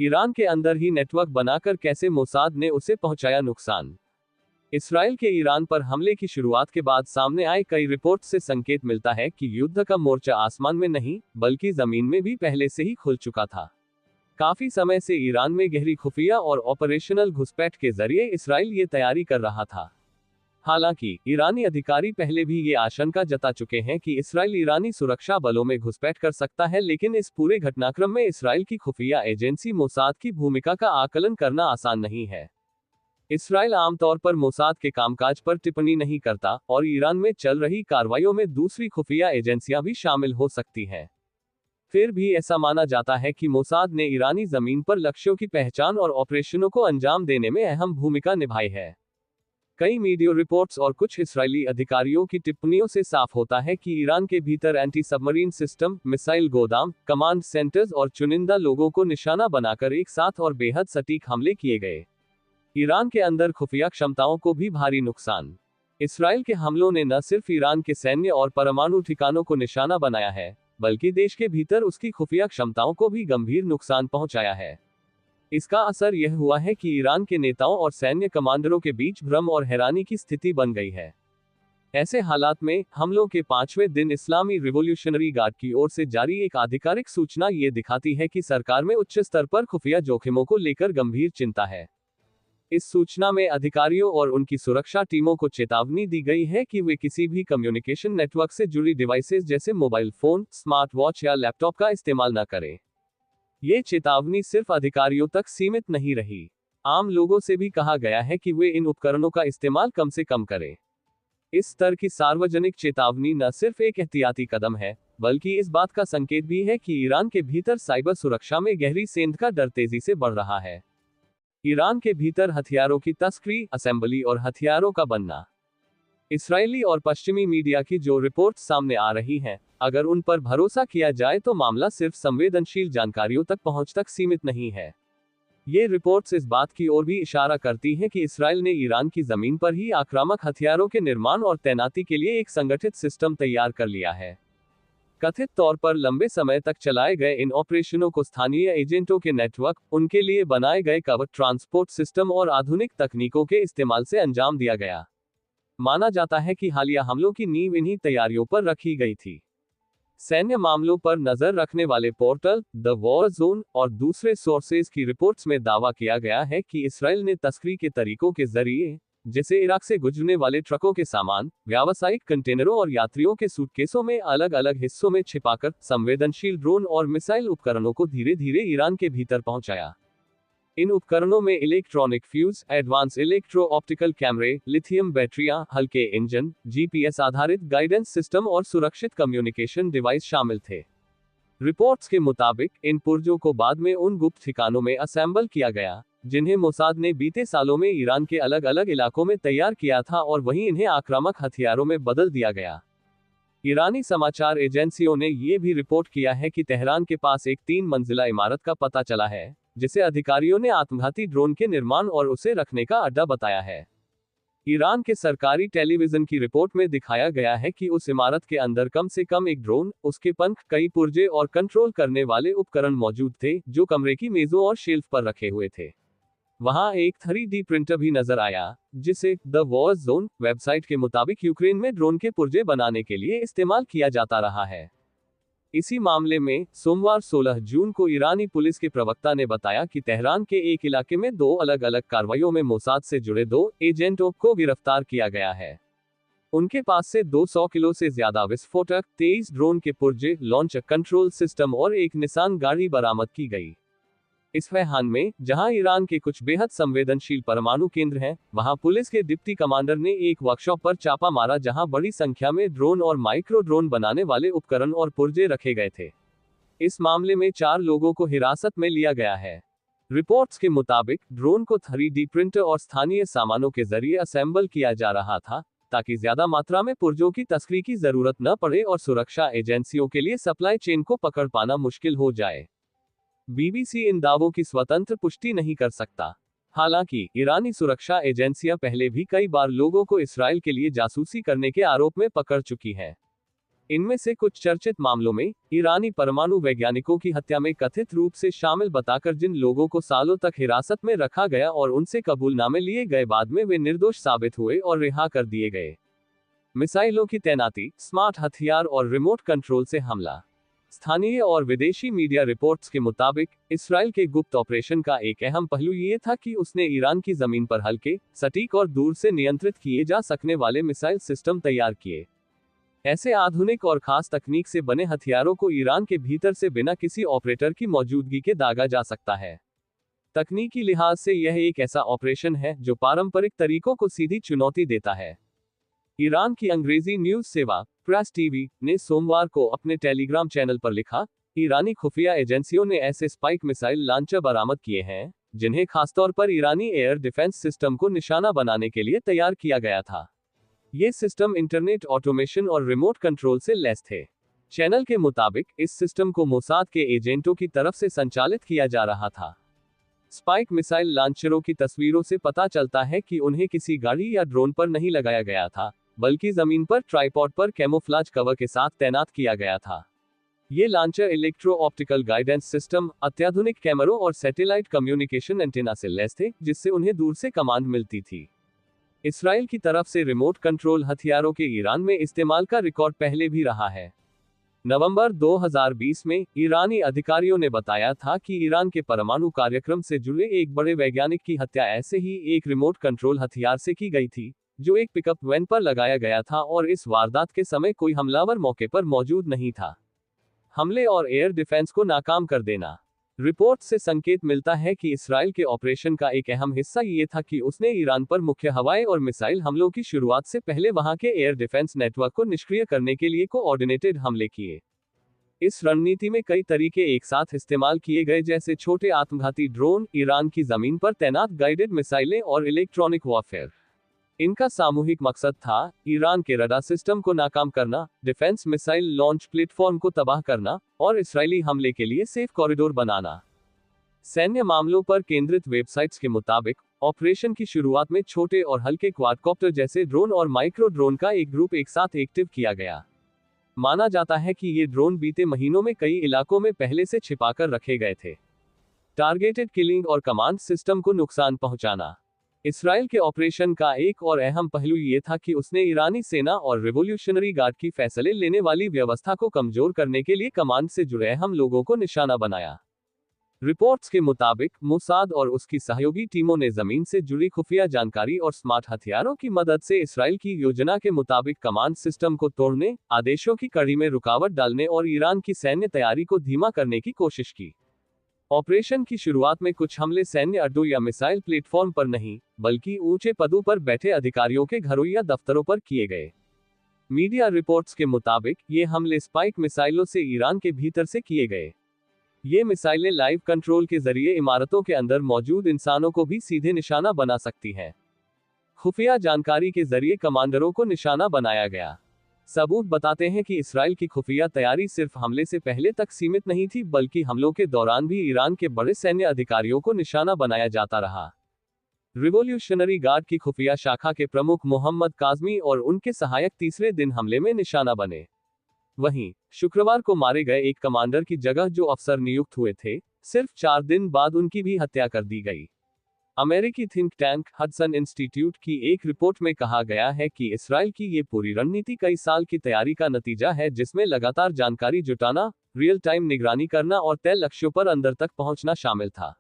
Iran के अंदर ही network बनाकर कैसे मोसाद ने उसे पहुंचाया नुकसान। इसराइल के ईरान पर हमले की शुरुआत के बाद सामने आए कई रिपोर्ट से संकेत मिलता है कि युद्ध का मोर्चा आसमान में नहीं बल्कि जमीन में भी पहले से ही खुल चुका था। काफी समय से ईरान में गहरी खुफिया और ऑपरेशनल घुसपैठ के जरिए इसराइल ये तैयारी कर रहा था। हालांकि ईरानी अधिकारी पहले भी ये आशंका जता चुके हैं कि इसराइल ईरानी सुरक्षा बलों में घुसपैठ कर सकता है, लेकिन इस पूरे घटनाक्रम में इसराइल की खुफिया एजेंसी मोसाद की भूमिका का आकलन करना आसान नहीं है। इसराइल आमतौर पर मोसाद के कामकाज पर टिप्पणी नहीं करता और ईरान में चल रही कार्रवाइयों में दूसरी खुफिया एजेंसियां भी शामिल हो सकती हैं। फिर भी ऐसा माना जाता है कि मोसाद ने ईरानी जमीन पर लक्ष्यों की पहचान और ऑपरेशनों को अंजाम देने में अहम भूमिका निभाई है। कई मीडिया रिपोर्ट्स और कुछ इस्राएली अधिकारियों की टिप्पणियों से साफ होता है कि ईरान के भीतर एंटी सबमरीन सिस्टम, मिसाइल गोदाम, कमांड सेंटर्स और चुनिंदा लोगों को निशाना बनाकर एक साथ और बेहद सटीक हमले किए गए। ईरान के अंदर खुफिया क्षमताओं को भी भारी नुकसान। इसराइल के हमलों ने न सिर्फ ईरान के सैन्य और परमाणु ठिकानों को निशाना बनाया है, बल्कि देश के भीतर उसकी खुफिया क्षमताओं को भी गंभीर नुकसान पहुंचाया है। इसका असर यह हुआ है कि ईरान के नेताओं और सैन्य कमांडरों के बीच भ्रम और हैरानी की स्थिति बन गई है। ऐसे हालात में हमलों के 5वें दिन इस्लामी रिवॉल्यूशनरी गार्ड की ओर से जारी एक आधिकारिक सूचना ये दिखाती है कि सरकार में उच्च स्तर पर खुफिया जोखिमों को लेकर गंभीर चिंता है। इस सूचना में अधिकारियों और उनकी सुरक्षा टीमों को चेतावनी दी गई है कि वे किसी भी कम्युनिकेशन नेटवर्क से जुड़ी डिवाइसेस जैसे मोबाइल फोन, स्मार्ट वॉच या लैपटॉप का इस्तेमाल न करें। ये चेतावनी सिर्फ अधिकारियों तक सीमित नहीं रही, आम लोगों से भी कहा गया है कि वे इन उपकरणों का इस्तेमाल कम से कम करें। इस स्तर की सार्वजनिक चेतावनी न सिर्फ एक एहतियाती कदम है, बल्कि इस बात का संकेत भी है कि ईरान के भीतर साइबर सुरक्षा में गहरी सेंध का डर तेजी से बढ़ रहा है। ईरान के भीतर हथियारों की तस्करी, असेंबली और हथियारों का बनना। इसराइली और पश्चिमी मीडिया की जो रिपोर्ट्स सामने आ रही हैं, अगर उन पर भरोसा किया जाए तो मामला सिर्फ संवेदनशील जानकारियों तक पहुंच तक सीमित नहीं है। ये रिपोर्ट्स इस बात की ओर भी इशारा करती हैं कि इसराइल ने ईरान की जमीन पर ही आक्रामक हथियारों के निर्माण और तैनाती के लिए एक संगठित सिस्टम तैयार कर लिया है। कथित तौर पर लंबे समय तक चलाए गए इन ऑपरेशनों को स्थानीय एजेंटों के नेटवर्क, उनके लिए बनाए गए कवर ट्रांसपोर्ट सिस्टम और आधुनिक तकनीकों के इस्तेमाल से अंजाम दिया गया। माना जाता है कि हालिया हमलों की नींव इन्हीं तैयारियों पर रखी गई थी। सैन्य मामलों पर नजर रखने वाले पोर्टल, द वॉर जोन और दूसरे सोर्सेज की रिपोर्ट्स में दावा किया गया है कि इसराइल ने तस्करी के तरीकों के जरिए, जैसे इराक से गुजरने वाले ट्रकों के सामान, व्यावसायिक कंटेनरों और यात्रियों के सूटकेसों में अलग अलग हिस्सों में छिपाकर संवेदनशील ड्रोन और मिसाइल उपकरणों को धीरे धीरे ईरान के भीतर पहुंचाया। इन उपकरणों में electronic fuse, advance electro optical कैमरे, लिथियम बैटरियां, हल्के इंजन, जीपीएस आधारित गाइडेंस सिस्टम और सुरक्षित कम्युनिकेशन डिवाइस शामिल थे। रिपोर्ट्स के मुताबिक इन पुर्जों को बाद में उन गुप्त ठिकानों में असेंबल किया गया, जिन्हें मोसाद ने बीते सालों में ईरान के अलग अलग इलाकों में तैयार किया था, और वहीं इन्हें आक्रामक हथियारों में बदल दिया गया। ईरानी समाचार एजेंसियों ने यह भी रिपोर्ट किया है कि तेहरान के पास एक 3 मंजिला इमारत का पता चला है, जिसे अधिकारियों ने आत्मघाती ड्रोन के निर्माण और उसे रखने का अड्डा बताया है। ईरान के सरकारी टेलीविजन की रिपोर्ट में दिखाया गया है कि उस इमारत के अंदर कम से कम एक ड्रोन, उसके पंख, कई पुर्जे और कंट्रोल करने वाले उपकरण मौजूद थे, जो कमरे की मेजों और शेल्फ पर रखे हुए थे। वहां एक 3D प्रिंटर भी नजर आया, जिसे द वॉर जोन वेबसाइट के मुताबिक यूक्रेन में ड्रोन के पुर्जे बनाने के लिए इस्तेमाल किया जाता रहा है। इसी मामले में सोमवार 16 जून को ईरानी पुलिस के प्रवक्ता ने बताया कि तेहरान के एक इलाके में 2 अलग अलग कार्रवाइयों में मोसाद से जुड़े 2 एजेंटों को गिरफ्तार किया गया है। उनके पास से 200 किलो से ज्यादा विस्फोटक, 23 ड्रोन के पुर्जे, लॉन्च कंट्रोल सिस्टम और एक निसान गाड़ी बरामद की गई। इस्फहान में, जहां ईरान के कुछ बेहद संवेदनशील परमाणु केंद्र हैं, वहां पुलिस के डिप्टी कमांडर ने एक वर्कशॉप पर छापा मारा जहां बड़ी संख्या में ड्रोन और माइक्रो ड्रोन बनाने वाले उपकरण और पुर्जे रखे गए थे। इस मामले में 4 लोगों को हिरासत में लिया गया है। रिपोर्ट्स के मुताबिक ड्रोन को 3D प्रिंटर और स्थानीय सामानों के जरिए असेंबल किया जा रहा था, ताकि ज्यादा मात्रा में पुर्जों की तस्करी की जरूरत न पड़े और सुरक्षा एजेंसियों के लिए सप्लाई चेन को पकड़ पाना मुश्किल हो जाए। बीबीसी इन दावों की स्वतंत्र पुष्टि नहीं कर सकता। हालांकि ईरानी सुरक्षा एजेंसियां पहले भी कई बार लोगों को इसराइल के लिए जासूसी करने के आरोप में पकड़ चुकी हैं। इनमें से कुछ चर्चित मामलों में ईरानी परमाणु वैज्ञानिकों की हत्या में कथित रूप से शामिल बताकर जिन लोगों को सालों तक हिरासत में रखा गया और उनसे कबूलनामे लिए गए, बाद में वे निर्दोष साबित हुए और रिहा कर दिए गए। मिसाइलों की तैनाती, स्मार्ट हथियार और रिमोट कंट्रोल से हमला। स्थानीय और विदेशी मीडिया रिपोर्ट्स के मुताबिक इसराइल के गुप्त ऑपरेशन का एक अहम पहलू ये था कि उसने ईरान की जमीन पर हल्के, सटीक और दूर से नियंत्रित किए जा सकने वाले मिसाइल सिस्टम तैयार किए। ऐसे आधुनिक और खास तकनीक से बने हथियारों को ईरान के भीतर से बिना किसी ऑपरेटर की मौजूदगी के दागा जा सकता है। तकनीकी लिहाज से यह एक ऐसा ऑपरेशन है जो पारंपरिक तरीकों को सीधी चुनौती देता है। ईरान की अंग्रेजी न्यूज सेवा प्रेस टीवी ने सोमवार को अपने टेलीग्राम चैनल पर लिखा, ईरानी खुफिया एजेंसियों ने ऐसे स्पाइक मिसाइल लॉन्चर बरामद किए हैं जिन्हें खासतौर पर ईरानी एयर डिफेंस सिस्टम को निशाना बनाने के लिए तैयार किया गया था। ये सिस्टम इंटरनेट ऑटोमेशन और रिमोट कंट्रोल से लैस थे। चैनल के मुताबिक इस सिस्टम को मोसाद के एजेंटों की तरफ से संचालित किया जा रहा था। स्पाइक मिसाइल लॉन्चरों की तस्वीरों से पता चलता है कि उन्हें किसी गाड़ी या ड्रोन पर नहीं लगाया गया था, बल्कि जमीन पर ट्राइपॉड पर कैमोफ्लाज कवर के साथ तैनात किया गया था। ये launcher electro optical guidance system, अत्याधुनिक कैमरों और सैटेलाइट कम्युनिकेशन एंटेना से लैस थे, जिससे उन्हें दूर से कमांड मिलती थी। इसराइल की तरफ से रिमोट कंट्रोल हथियारों के ईरान में इस्तेमाल का रिकॉर्ड पहले भी रहा है। नवंबर 2020 में ईरानी अधिकारियों ने बताया था कि ईरान के परमाणु कार्यक्रम से जुड़े एक बड़े वैज्ञानिक की हत्या ऐसे ही एक रिमोट कंट्रोल हथियार से की गई थी, जो एक पिकअप वैन पर लगाया गया था और इस वारदात के समय कोई हमलावर मौके पर मौजूद नहीं था। हमले और एयर डिफेंस को नाकाम कर देना। रिपोर्ट से संकेत मिलता है कि इसराइल के ऑपरेशन का एक अहम हिस्सा ये था कि उसने ईरान पर मुख्य हवाई और मिसाइल हमलों की शुरुआत से पहले वहां के एयर डिफेंस नेटवर्क को निष्क्रिय करने के लिए कोऑर्डिनेटेड हमले किए। इस रणनीति में कई तरीके एक साथ इस्तेमाल किए गए, जैसे छोटे आत्मघाती ड्रोन, ईरान की जमीन पर तैनात गाइडेड मिसाइलें और इलेक्ट्रॉनिक वॉरफेयर। इनका सामूहिक मकसद था ईरान के रडार सिस्टम को नाकाम करना, डिफेंस मिसाइल लॉन्च प्लेटफॉर्म को तबाह करना और इसराइली हमले के लिए सेफ कॉरिडोर बनाना। सैन्य मामलों पर केंद्रित वेबसाइट्स के मुताबिक ऑपरेशन की शुरुआत में छोटे और हल्के क्वाडकॉप्टर जैसे ड्रोन और माइक्रो ड्रोन का एक ग्रुप एक साथ एक्टिव किया गया। माना जाता है कि ये ड्रोन बीते महीनों में कई इलाकों में पहले से छिपाकर रखे गए थे। टारगेटेड किलिंग और कमांड सिस्टम को नुकसान पहुंचाना। इसराइल के ऑपरेशन का एक और अहम पहलू ये था कि उसने ईरानी सेना और रिवॉल्यूशनरी गार्ड की फैसले लेने वाली व्यवस्था को कमजोर करने के लिए कमांड से जुड़े अहम लोगों को निशाना बनाया। रिपोर्ट्स के मुताबिक मोसाद और उसकी सहयोगी टीमों ने जमीन से जुड़ी खुफिया जानकारी और स्मार्ट हथियारों की मदद से इसराइल की योजना के मुताबिक कमांड सिस्टम को तोड़ने, आदेशों की कड़ी में रुकावट डालने और ईरान की सैन्य तैयारी को धीमा करने की कोशिश की। ऑपरेशन की शुरुआत में कुछ हमले सैन्य अड्डों या मिसाइल प्लेटफॉर्म पर नहीं, बल्कि ऊंचे पदों पर बैठे अधिकारियों के घरों या दफ्तरों पर किए गए। मीडिया रिपोर्ट्स के मुताबिक ये हमले स्पाइक मिसाइलों से ईरान के भीतर से किए गए। ये मिसाइलें लाइव कंट्रोल के जरिए इमारतों के अंदर मौजूद इंसानों को भी सीधे निशाना बना सकती हैं। खुफिया जानकारी के जरिए कमांडरों को निशाना बनाया गया। सबूत बताते हैं कि इसराइल की खुफिया तैयारी सिर्फ हमले से पहले तक सीमित नहीं थी, बल्कि हमलों के दौरान भी ईरान के बड़े सैन्य अधिकारियों को निशाना बनाया जाता रहा। रिवॉल्यूशनरी गार्ड की खुफिया शाखा के प्रमुख मोहम्मद काज़मी और उनके सहायक तीसरे दिन हमले में निशाना बने। वहीं शुक्रवार को मारे गए एक कमांडर की जगह जो अफसर नियुक्त हुए थे, सिर्फ 4 दिन बाद उनकी भी हत्या कर दी गई। अमेरिकी थिंक टैंक हडसन इंस्टीट्यूट की एक रिपोर्ट में कहा गया है कि इसराइल की ये पूरी रणनीति कई साल की तैयारी का नतीजा है, जिसमें लगातार जानकारी जुटाना, रियल टाइम निगरानी करना और तय लक्ष्यों पर अंदर तक पहुंचना शामिल था।